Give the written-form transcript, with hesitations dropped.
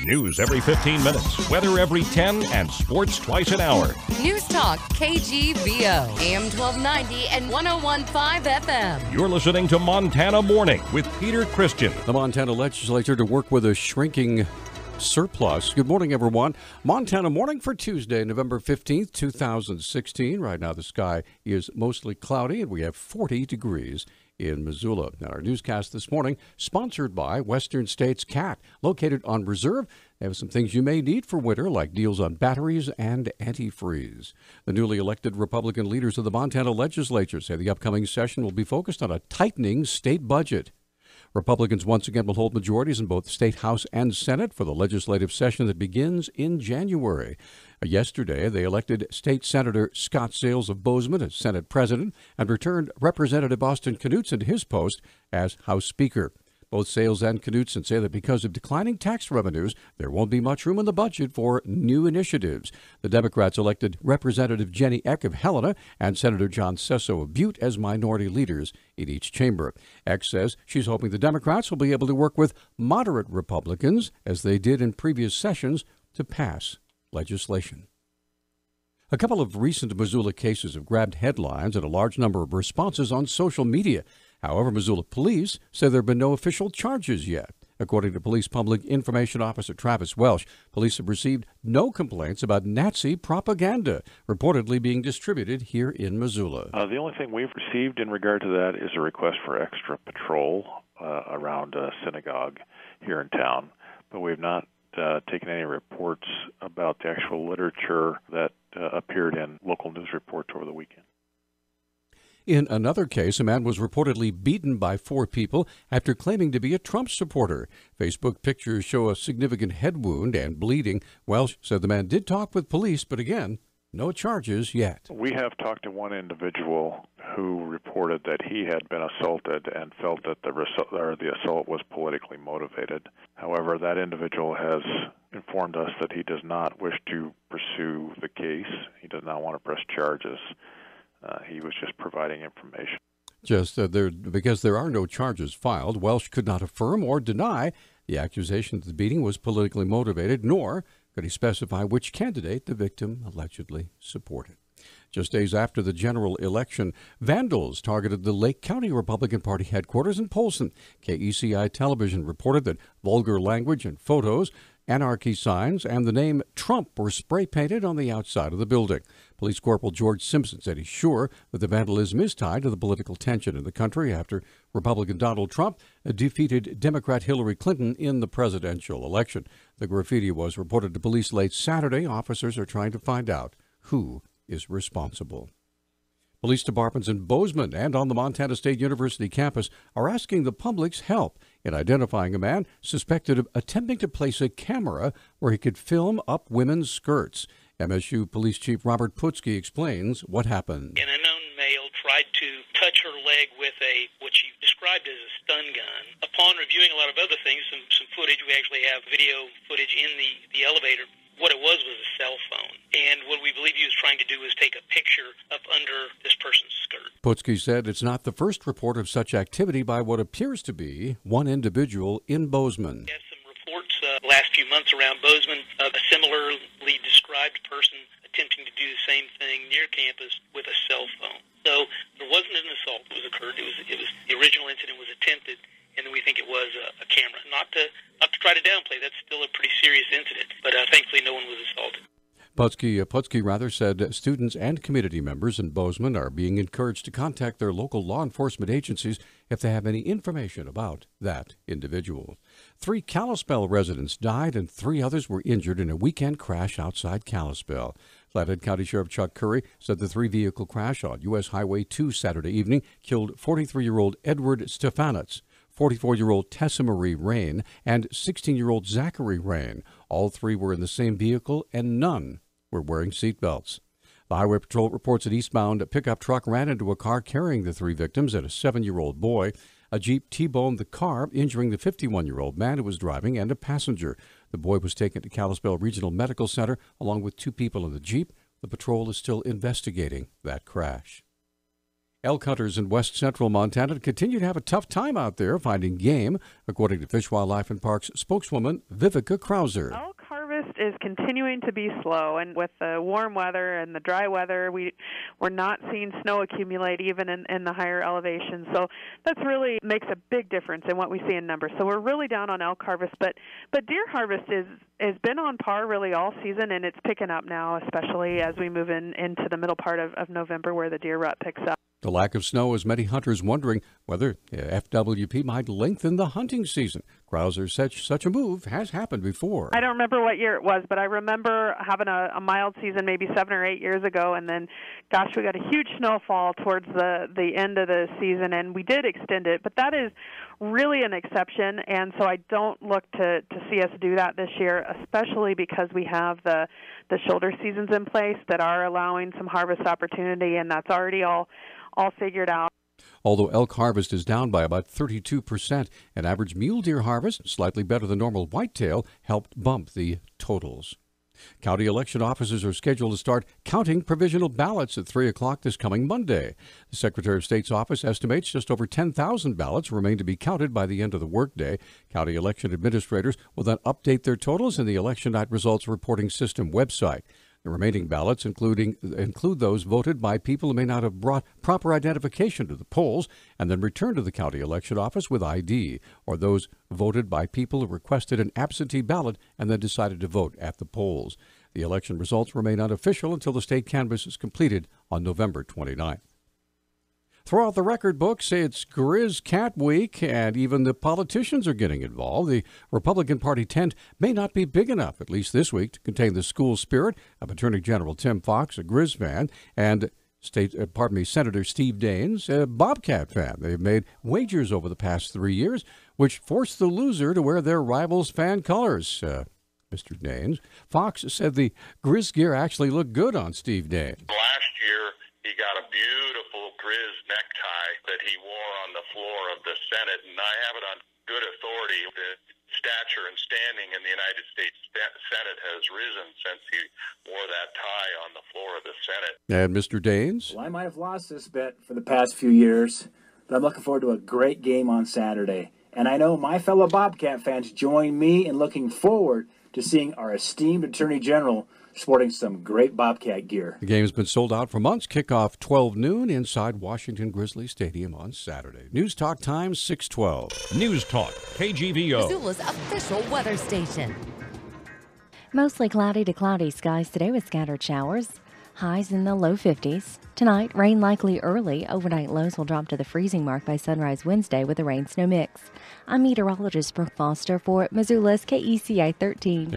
News every 15 minutes, weather every 10, and sports twice an hour. Newstalk, KGVO, AM 1290 and 101.5 FM. You're listening to Montana Morning with Peter Christian. The Montana legislature to work with a shrinking surplus. Good morning, everyone. Montana Morning for Tuesday, November 15th, 2016. Right now, the sky is mostly cloudy, and we have 40 degrees in Missoula. Now, our newscast this morning, sponsored by Western States Cat, located on Reserve. They have some things you may need for winter, like deals on batteries and antifreeze. The newly elected Republican leaders of the Montana legislature say the upcoming session will be focused on a tightening state budget. Republicans once again will hold majorities in both State House and Senate for the legislative session that begins in January. Yesterday, they elected State Senator Scott Sales of Bozeman as Senate President and returned Representative Austin Knudsen to his post as House Speaker. Both Sales and Knudsen say that because of declining tax revenues, there won't be much room in the budget for new initiatives. The Democrats elected Representative Jenny Eck of Helena and Senator John Sesso of Butte as minority leaders in each chamber. Eck says she's hoping the Democrats will be able to work with moderate Republicans, as they did in previous sessions, to pass legislation. A couple of recent Missoula cases have grabbed headlines and a large number of responses on social media. However, Missoula police say there have been no official charges yet. According to Police Public Information Officer Travis Welsh, police have received no complaints about Nazi propaganda reportedly being distributed here in Missoula. The only thing we've received in regard to that is a request for extra patrol around a synagogue here in town, but we've not taken any reports about the actual literature that appeared in local news reports over the weekend. In another case, a man was reportedly beaten by 4 people after claiming to be a Trump supporter. Facebook pictures show a significant head wound and bleeding. Welsh said the man did talk with police, but again, no charges yet. We have talked to one individual who reported that he had been assaulted and felt that the assault was politically motivated. However, that individual has informed us that he does not wish to pursue the case. He does not want to press charges. He was just providing information. Because there are no charges filed, Welsh could not affirm or deny the accusation that the beating was politically motivated, nor could he specify which candidate the victim allegedly supported. Just days after the general election, vandals targeted the Lake County Republican Party headquarters in Polson. KECI television reported that vulgar language and photos, anarchy signs, and the name Trump were spray-painted on the outside of the building. Police Corporal George Simpson said he's sure that the vandalism is tied to the political tension in the country after Republican Donald Trump defeated Democrat Hillary Clinton in the presidential election. The graffiti was reported to police late Saturday. Officers are trying to find out who is responsible. Police departments in Bozeman and on the Montana State University campus are asking the public's help in identifying a man suspected of attempting to place a camera where he could film up women's skirts. MSU Police Chief Robert Putsky explains what happened. An unknown male tried to touch her leg with what she described as a stun gun. Upon reviewing a lot of other things, some footage, we actually have video footage in the elevator. What it was a cell phone. And what we believe he was trying to do was take a picture up under this person's skirt. Putsky said it's not the first report of such activity by what appears to be one individual in Bozeman. We had some reports last few months around Bozeman of a similarly described person attempting to do the same thing near campus with a cell phone. So there wasn't an assault that was occurred. It was the original incident was attempted, and then we think it was a camera. Not to try to downplay, that's still a pretty serious incident, but thankfully no one was assaulted. Putsky said students and community members in Bozeman are being encouraged to contact their local law enforcement agencies if they have any information about that individual. 3 Kalispell residents died and 3 others were injured in a weekend crash outside Kalispell. Flathead County Sheriff Chuck Curry said the 3-vehicle crash on U.S. Highway 2 Saturday evening killed 43-year-old Edward Stefanitz, 44-year-old Tessa Marie Rain, and 16-year-old Zachary Rain. All 3 were in the same vehicle, and none were wearing seatbelts. The Highway Patrol reports an eastbound pickup truck ran into a car carrying the 3 victims and a 7-year-old boy. A Jeep T-boned the car, injuring the 51-year-old man who was driving and a passenger. The boy was taken to Kalispell Regional Medical Center along with 2 people in the Jeep. The patrol is still investigating that crash. Elk hunters in west central Montana continue to have a tough time out there finding game, according to Fish, Wildlife, and Parks spokeswoman Vivica Krauser. Elk harvest is continuing to be slow, and with the warm weather and the dry weather, we're not seeing snow accumulate even in the higher elevations. So that's really makes a big difference in what we see in numbers. So we're really down on elk harvest, but deer harvest has been on par really all season, and it's picking up now, especially as we move into the middle part of November where the deer rut picks up. The lack of snow has many hunters wondering whether FWP might lengthen the hunting season. Krauser said such a move has happened before. I don't remember what year it was, but I remember having a mild season maybe 7 or 8 years ago, and then, gosh, we got a huge snowfall towards the end of the season, and we did extend it. But that is really an exception, and so I don't look to see us do that this year, especially because we have the shoulder seasons in place that are allowing some harvest opportunity, and that's already all figured out. Although elk harvest is down by about 32%, an average mule deer harvest, slightly better than normal whitetail, helped bump the totals. County election officers are scheduled to start counting provisional ballots at 3 o'clock this coming Monday. The Secretary of State's office estimates just over 10,000 ballots remain to be counted by the end of the workday. County election administrators will then update their totals in the election night results reporting system website. The remaining ballots include those voted by people who may not have brought proper identification to the polls and then returned to the county election office with ID, or those voted by people who requested an absentee ballot and then decided to vote at the polls. The election results remain unofficial until the state canvass is completed on November 29th. Throw out the record books, it's Grizz Cat Week, and even the politicians are getting involved. The Republican Party tent may not be big enough, at least this week, to contain the school spirit of Attorney General Tim Fox, a Grizz fan, and Senator Steve Daines, a Bobcat fan. They've made wagers over the past 3 years, which forced the loser to wear their rival's fan colors. Mr. Daines. Fox said the Grizz gear actually looked good on Steve Daines. Last year, he got a beautiful Grizz necktie that he wore on the floor of the Senate, and I have it on good authority. The stature and standing in the United States Senate has risen since he wore that tie on the floor of the Senate. And Mr. Daines? Well, I might have lost this bet for the past few years, but I'm looking forward to a great game on Saturday. And I know my fellow Bobcat fans join me in looking forward to seeing our esteemed Attorney General sporting some great Bobcat gear. The game's been sold out for months. Kickoff 12 noon inside Washington Grizzly Stadium on Saturday. News Talk Times 612. News Talk, KGVO. Missoula's official weather station. Mostly cloudy to cloudy skies today with scattered showers. Highs in the low 50s. Tonight, rain likely early. Overnight lows will drop to the freezing mark by sunrise Wednesday with a rain-snow mix. I'm meteorologist Brooke Foster for Missoula's KECI 13.